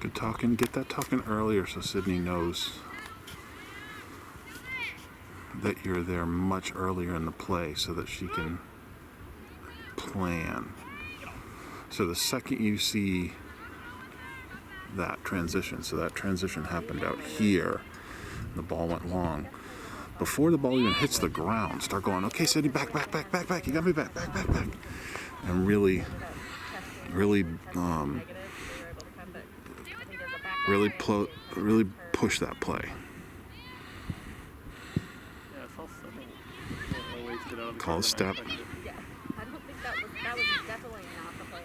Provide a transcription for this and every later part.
Good talking. Get that talking earlier so Sydney knows that you're there much earlier in the play so that she can plan. So the second you see that transition, so that transition happened out here, the ball went long. Before the ball even hits the ground, start going, okay, Sydney, back, you got me back. And really push that play. Call a step. I don't think that was definitely not the plan.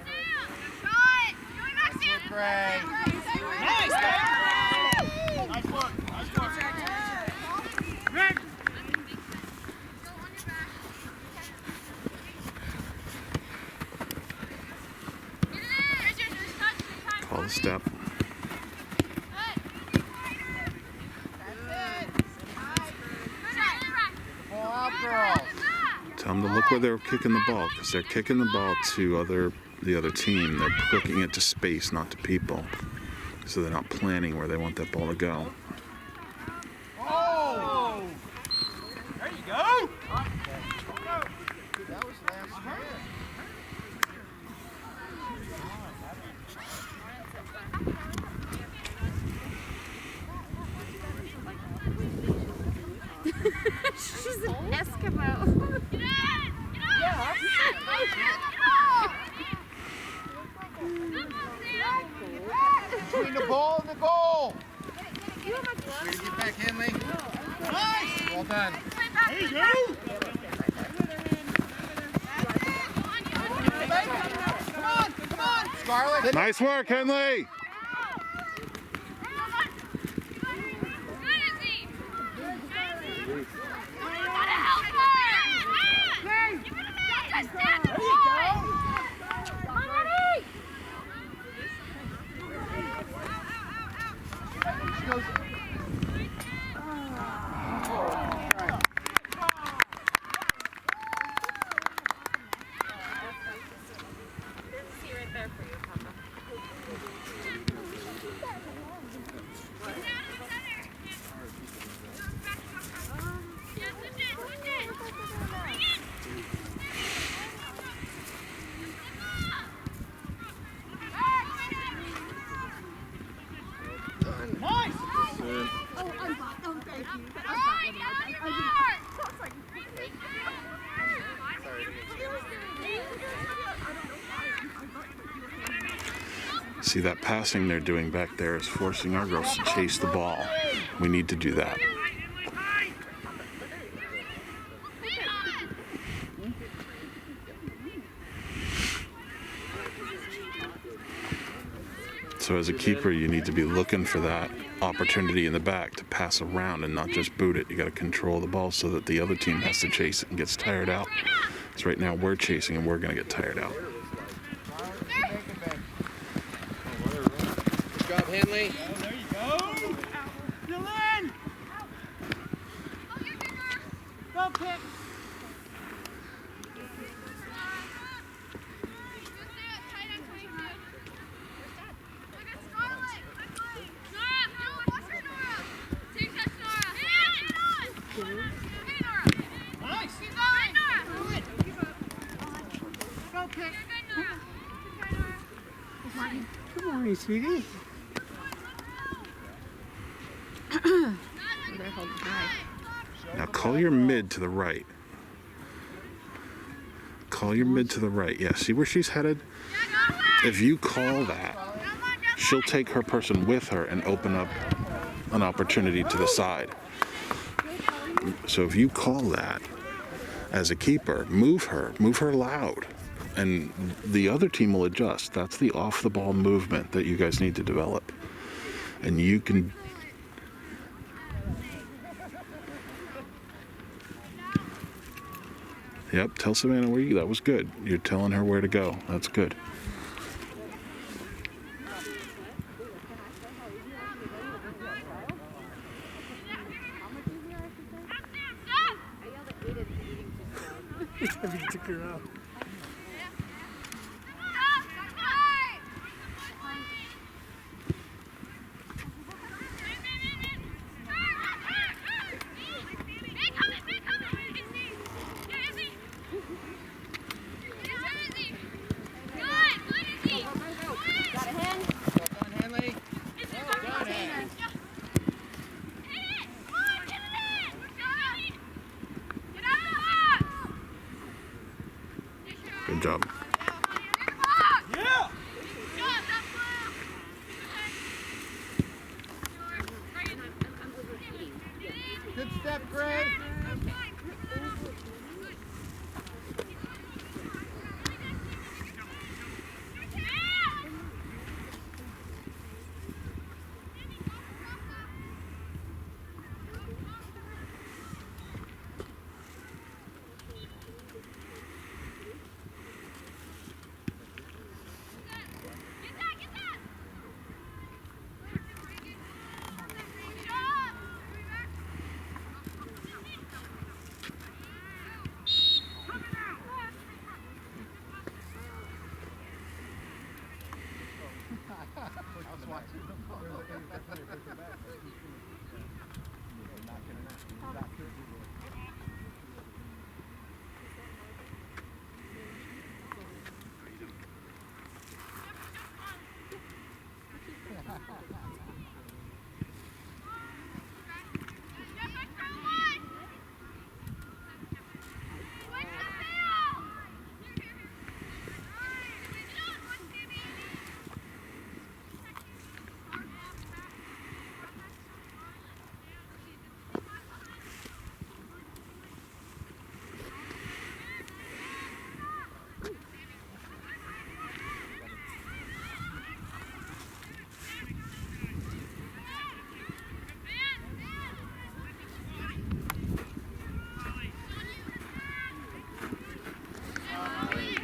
Nice work. Call a step. Tell them to look where they're kicking the ball, because they're kicking the ball to the other team. They're kicking it to space, not to people. So they're not planning where they want that ball to go. Oh! There you go! That was last man. She's an Eskimo. Between the ball and the goal. Way to get back, Henley. Nice! Well done. There you go! Come on! Scarlett! Nice work, Henley! See, that passing they're doing back there is forcing our girls to chase the ball. We need to do that. So as a keeper, you need to be looking for that opportunity in the back to pass around and not just boot it. You got to control the ball so that the other team has to chase it and gets tired out. Because right now we're chasing and we're going to get tired out. Good job, Henley. Oh, there you go. Dylan! Go, Pick. Good morning, sweetie. Now call your mid to the right. Call your mid to the right. Yeah, see where she's headed? If you call that, she'll take her person with her and open up an opportunity to the side. So if you call that as a keeper, move her loud. And the other team will adjust. That's the off-the-ball movement that you guys need to develop. And you can... Yep, tell Savannah where you... That was good. You're telling her where to go. That's good. He took her out. Got a hand? Well done, Henley. Well done, Henley. Good job. Yeah! Good step, Greg.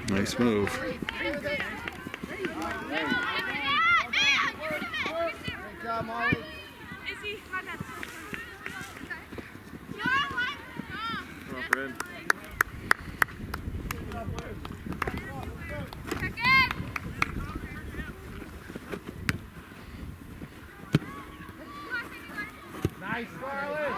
Nice move. Great job, Molly. Nice, Scarlett.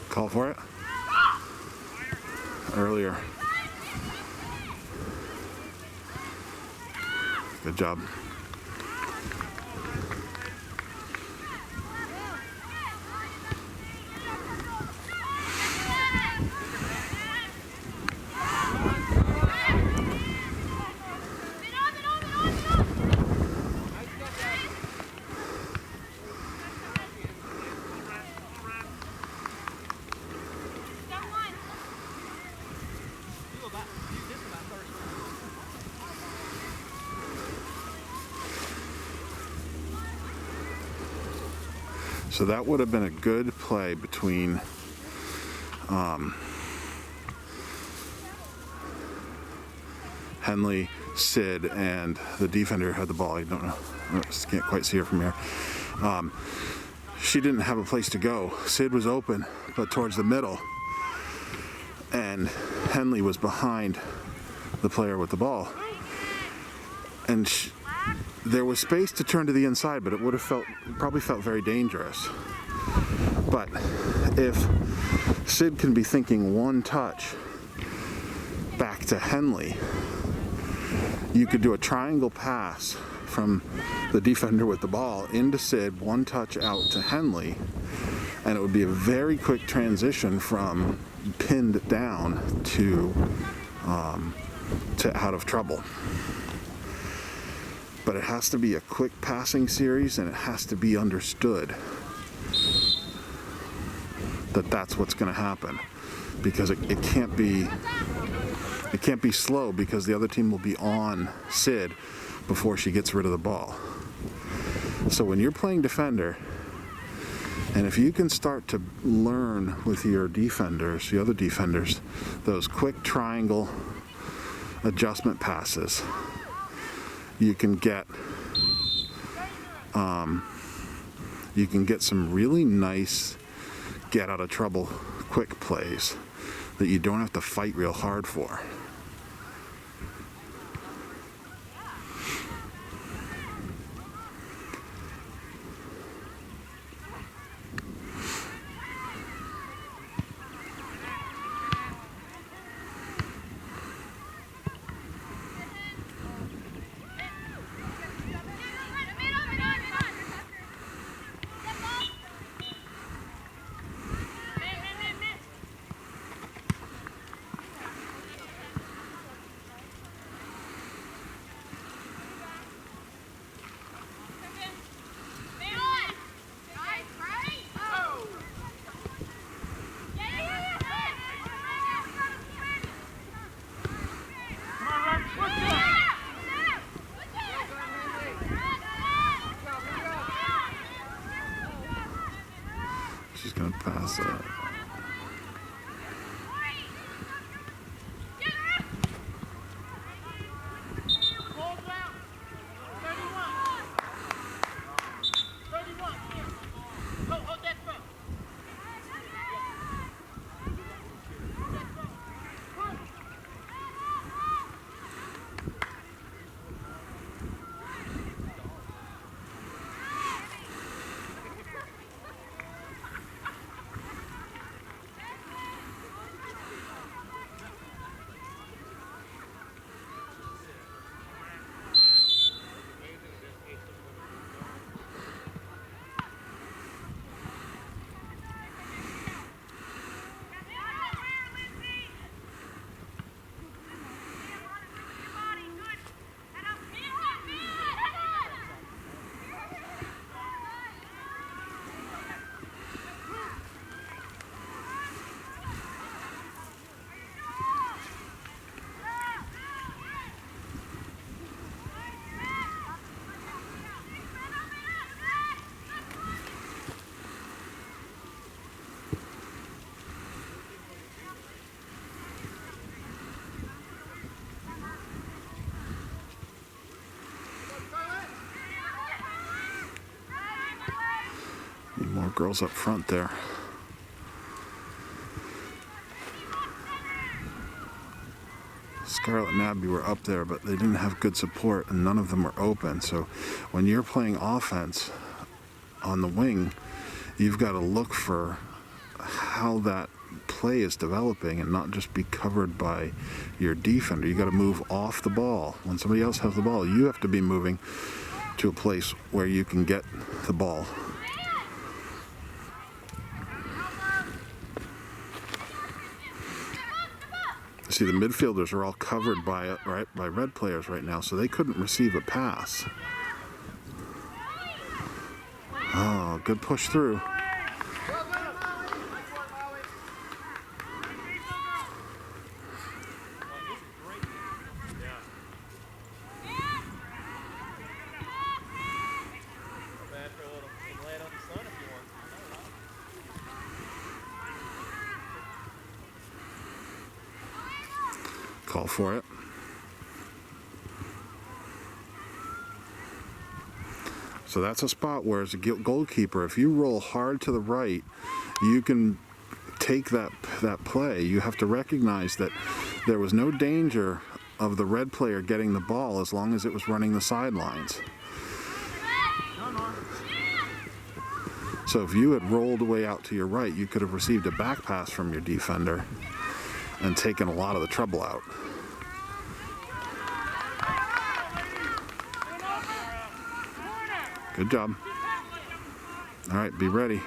Call for it? Earlier. Good job. So that would have been a good play between Henley, Sid, and the defender who had the ball. I don't know. I just can't quite see her from here. She didn't have a place to go. Sid was open, but towards the middle. And Henley was behind the player with the ball. And there was space to turn to the inside, but it would have probably felt very dangerous. But if Sid can be thinking one touch back to Henley, you could do a triangle pass from the defender with the ball into Sid, one touch out to Henley, and it would be a very quick transition from pinned down to out of trouble. But it has to be a quick passing series, and it has to be understood that that's what's going to happen, because it can't be slow, because the other team will be on Sid before she gets rid of the ball. So when you're playing defender, and if you can start to learn with your defenders, the other defenders, those quick triangle adjustment passes, you can get some really nice get out of trouble quick plays that you don't have to fight real hard for. She's going to pass that. Need more girls up front there. Scarlett and Abby were up there, but they didn't have good support, and none of them were open. So when you're playing offense on the wing, you've got to look for how that play is developing and not just be covered by your defender. You got to move off the ball. When somebody else has the ball, you have to be moving to a place where you can get the ball. See, the midfielders are all covered by red players right now, so they couldn't receive a pass. Oh, good push through. Call for it. So that's a spot where, as a goalkeeper, if you roll hard to the right, you can take that play. You have to recognize that there was no danger of the red player getting the ball as long as it was running the sidelines. So if you had rolled away out to your right, you could have received a back pass from your defender and taken a lot of the trouble out. Good job. All right, be ready.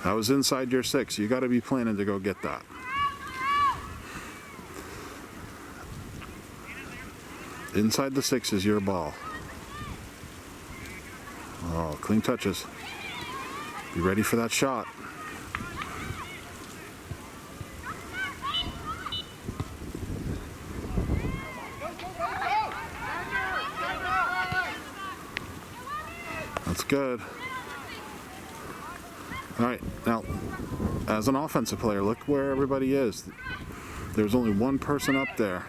That was inside your 6. You got to be planning to go get that. Inside the 6 is your ball. Oh, clean touches. Be ready for that shot. That's good. All right, now, as an offensive player, look where everybody is. There's only one person up there.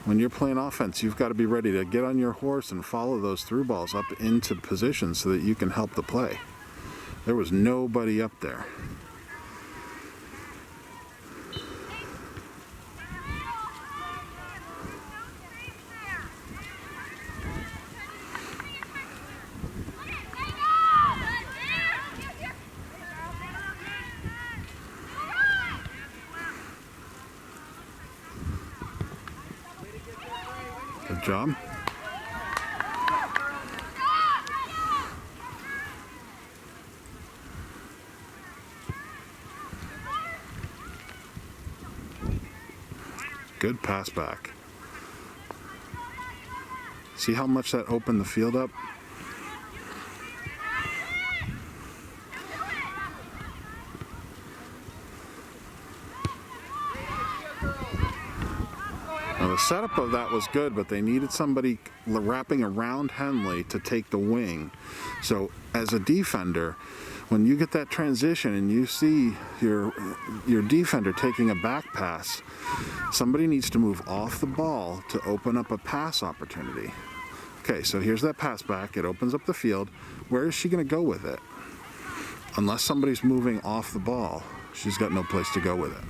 When you're playing offense, you've got to be ready to get on your horse and follow those through balls up into position so that you can help the play. There was nobody up there. Good job. Good pass back. See how much that opened the field up? Now the setup of that was good, but they needed somebody wrapping around Henley to take the wing. So as a defender, when you get that transition and you see your defender taking a back pass, somebody needs to move off the ball to open up a pass opportunity. Okay, so here's that pass back. It opens up the field. Where is she going to go with it? Unless somebody's moving off the ball, she's got no place to go with it.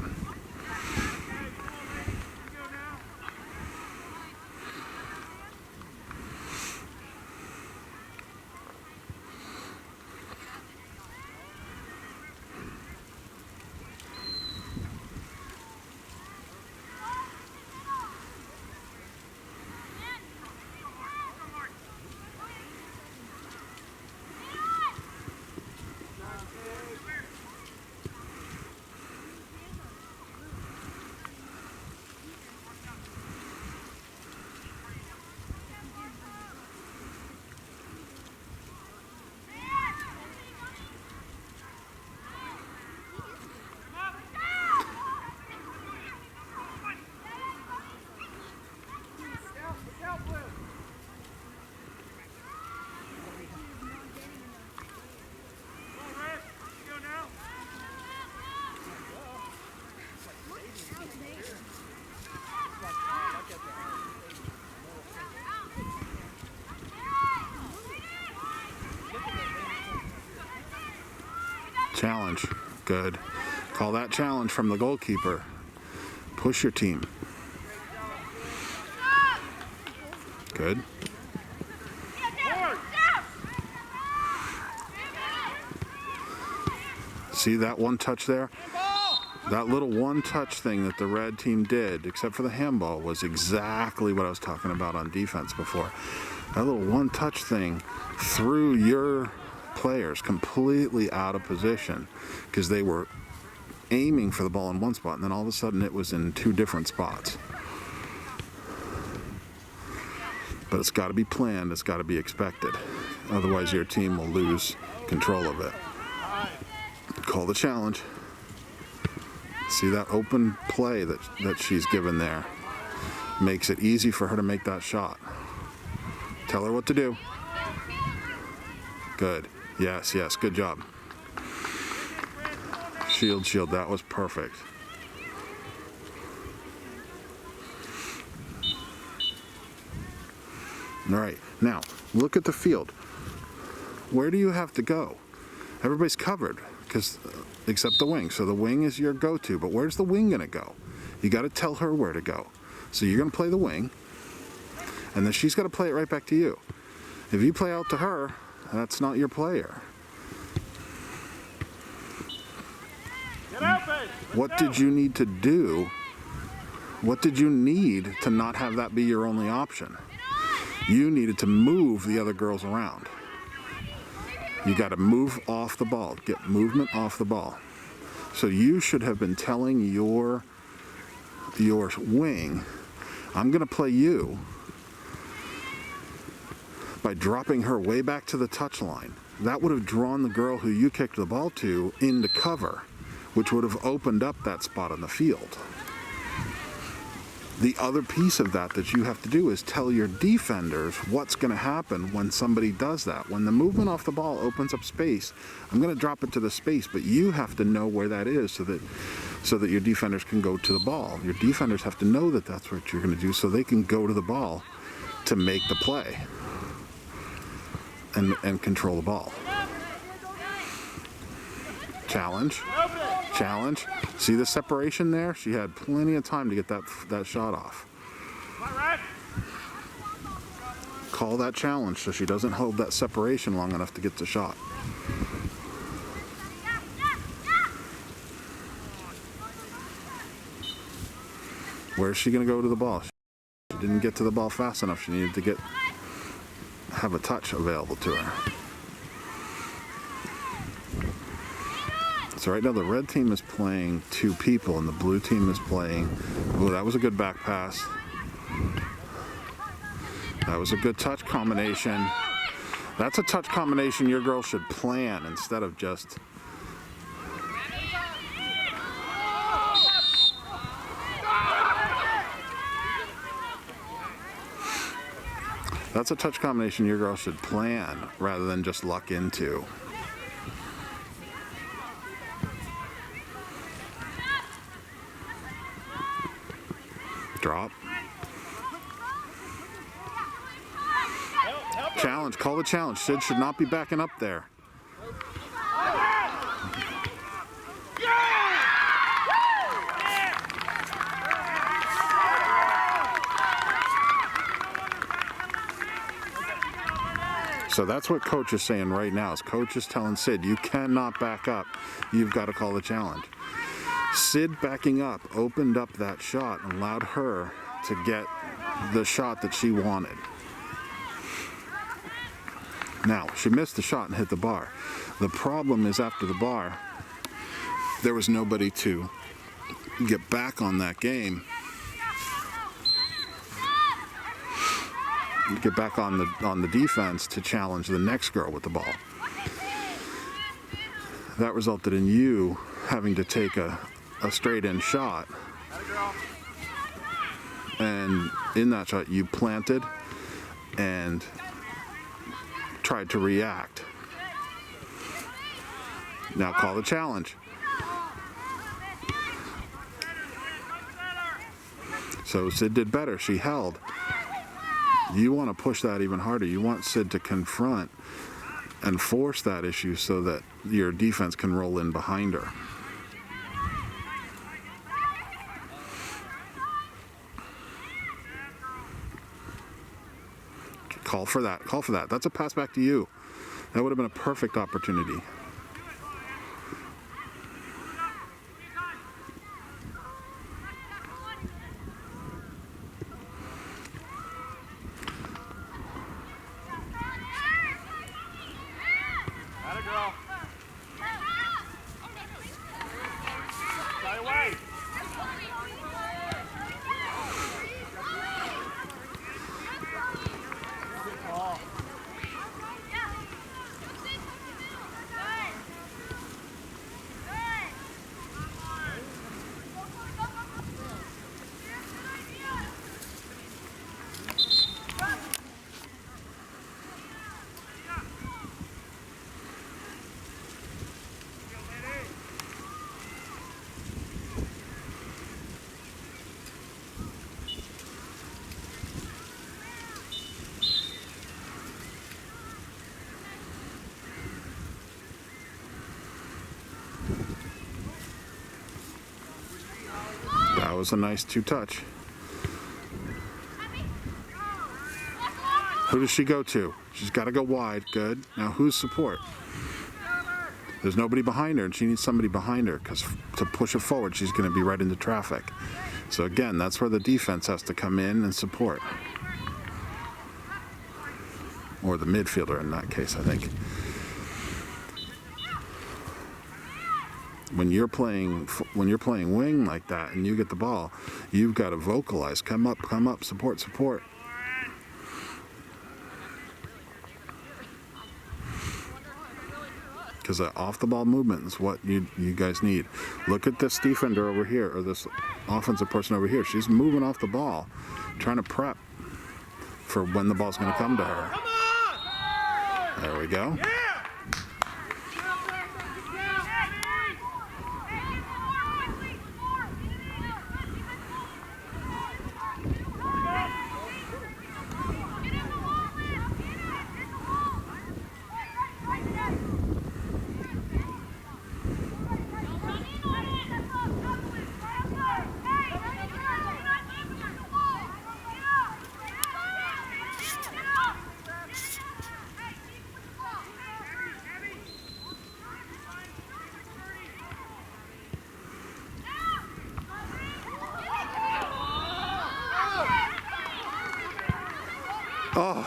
Challenge. Good. Call that challenge from the goalkeeper. Push your team. Good. See that one touch there? That little one touch thing that the red team did, except for the handball, was exactly what I was talking about on defense before. That little one touch thing threw your players completely out of position because they were aiming for the ball in one spot and then all of a sudden it was in two different spots. But it's got to be planned, it's got to be expected. Otherwise your team will lose control of it. Call the challenge. See that open play that she's given there? Makes it easy for her to make that shot. Tell her what to do. Good. Yes, yes, good job. Shield, shield. That was perfect. All right, now look at the field. Where do you have to go? Everybody's covered, except the wing. So the wing is your go-to, but where's the wing gonna go? You gotta tell her where to go. So you're gonna play the wing, and then she's gotta play it right back to you. If you play out to her, that's not your player. What did you need to do? What did you need to not have that be your only option? You needed to move the other girls around. You got to move off the ball, get movement off the ball. So you should have been telling your wing, I'm going to play you by dropping her way back to the touch line. That would have drawn the girl who you kicked the ball to into cover, which would have opened up that spot on the field. The other piece of that you have to do is tell your defenders what's going to happen when somebody does that. When the movement off the ball opens up space, I'm going to drop it to the space, but you have to know where that is so that your defenders can go to the ball. Your defenders have to know that that's what you're going to do so they can go to the ball to make the play and control the ball. Challenge. Challenge. See the separation there? She had plenty of time to get that shot off. Call that challenge so she doesn't hold that separation long enough to get the shot. Where's she going to go to the ball? She didn't get to the ball fast enough. She needed to have a touch available to her. So right now the red team is playing 2 people and the blue team is playing, oh, that was a good back pass. That was a good touch combination. That's a touch combination your girl should plan instead of just... That's a touch combination your girl should plan rather than just luck into. Drop. Challenge. Call the challenge. Sid should not be backing up there. So that's what coach is saying right now. Is coach is telling Sid, you cannot back up. You've got to call the challenge. Sid backing up opened up that shot and allowed her to get the shot that she wanted. Now, she missed the shot and hit the bar. The problem is after the bar, there was nobody to get back on that game. Get back on the defense to challenge the next girl with the ball. That resulted in you having to take a straight in shot, and in that shot you planted and tried to react. Now call the challenge. So Sid did better. She held. You want to push that even harder. You want Sid to confront and force that issue so that your defense can roll in behind her. Call for that. Call for that. That's a pass back to you. That would have been a perfect opportunity. was a nice 2-touch. Who does she go to? She's got to go wide. Good. Now who's support? There's nobody behind her, and she needs somebody behind her because to push it forward, she's going to be right into traffic. So again, that's where the defense has to come in and support. Or the midfielder in that case, I think. When you're playing wing like that and you get the ball, you've got to vocalize, come up, support, support. Because that off-the-ball movement is what you guys need. Look at this defender over here, or this offensive person over here. She's moving off the ball, trying to prep for when the ball's going to come to her. There we go. Oh.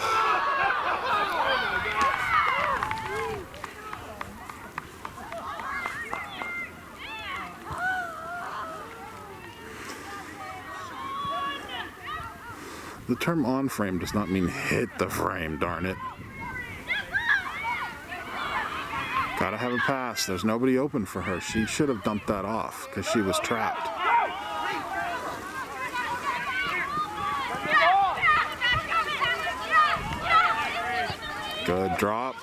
The term on frame does not mean hit the frame, darn it. Gotta have a pass. There's nobody open for her. She should have dumped that off because she was trapped. Good drop.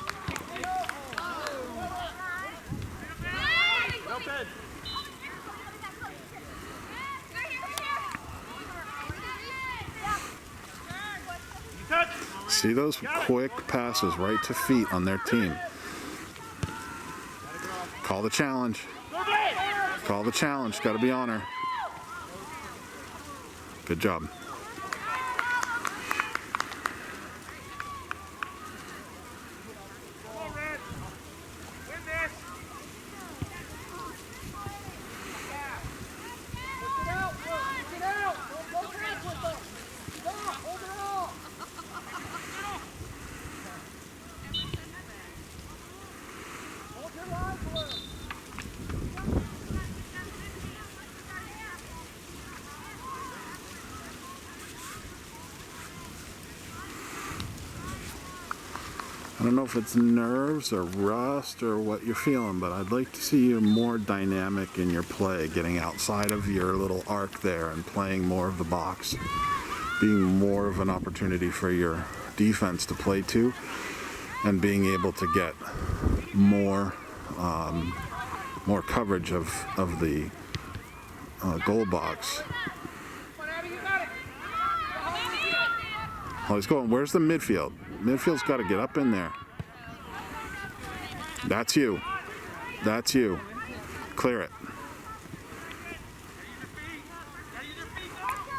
See those quick passes right to feet on their team. Call the challenge. Call the challenge. Got to be on her. Good job. I don't know if it's nerves or rust or what you're feeling, but I'd like to see you more dynamic in your play, getting outside of your little arc there and playing more of the box, being more of an opportunity for your defense to play to, and being able to get more coverage of the goal box. Oh, he's going. Where's the midfield? Midfield's got to get up in there. That's you. That's you. Clear it.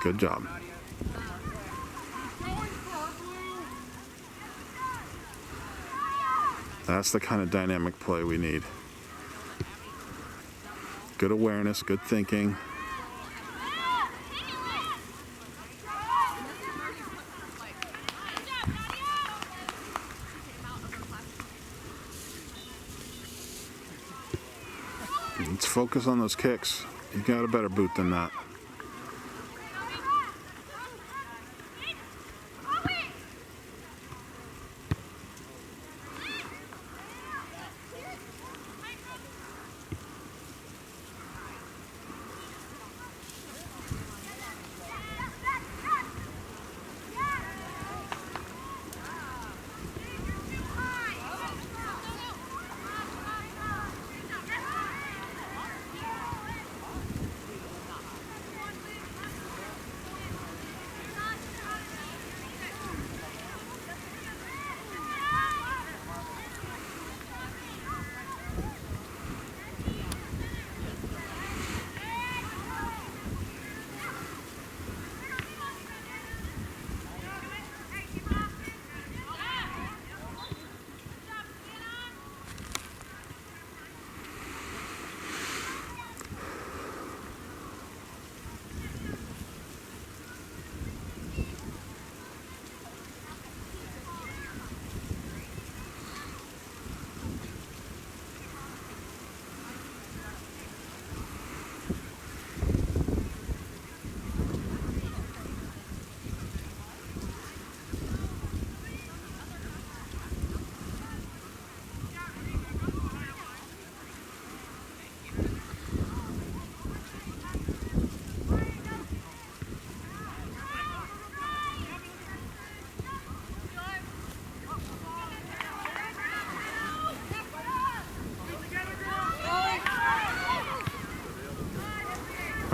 Good job. That's the kind of dynamic play we need. Good awareness, good thinking. Let's focus on those kicks. You got a better boot than that.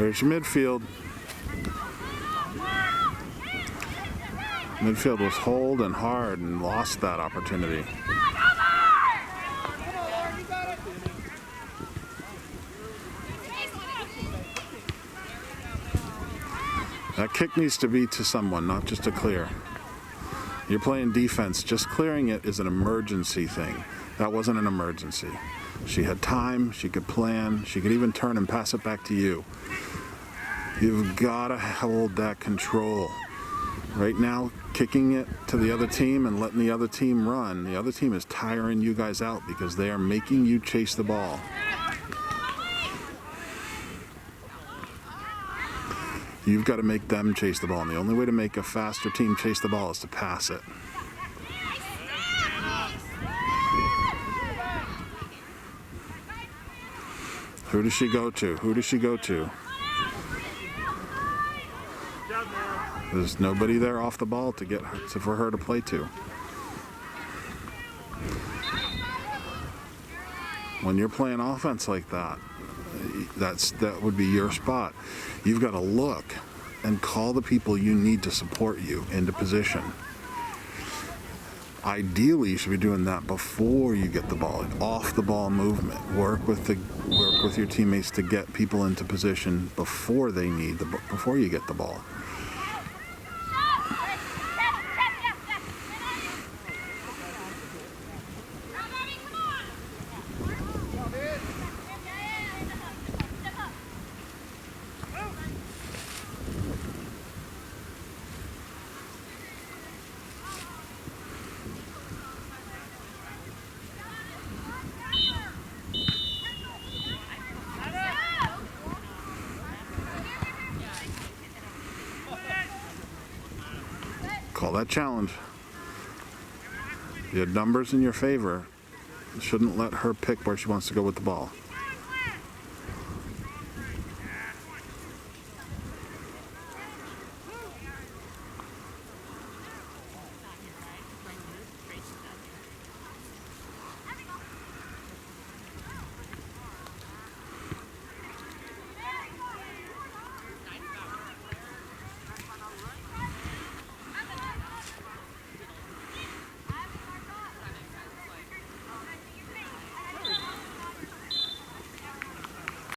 There's your midfield. Midfield was holding hard and lost that opportunity. That kick needs to be to someone, not just a clear. You're playing defense. Just clearing it is an emergency thing. That wasn't an emergency. She had time. She could plan. She could even turn and pass it back to you. You've got to hold that control. Right now, kicking it to the other team and letting the other team run, the other team is tiring you guys out because they are making you chase the ball. You've got to make them chase the ball, and the only way to make a faster team chase the ball is to pass it. Who does she go to? Who does she go to? There's nobody there off the ball to get her, for her to play to. When you're playing offense like that, that would be your spot. You've got to look and call the people you need to support you into position. Ideally, you should be doing that before you get the ball, off the ball movement. Work with your teammates to get people into position before before you get the ball. Call that challenge. You had numbers in your favor. Shouldn't let her pick where she wants to go with the ball.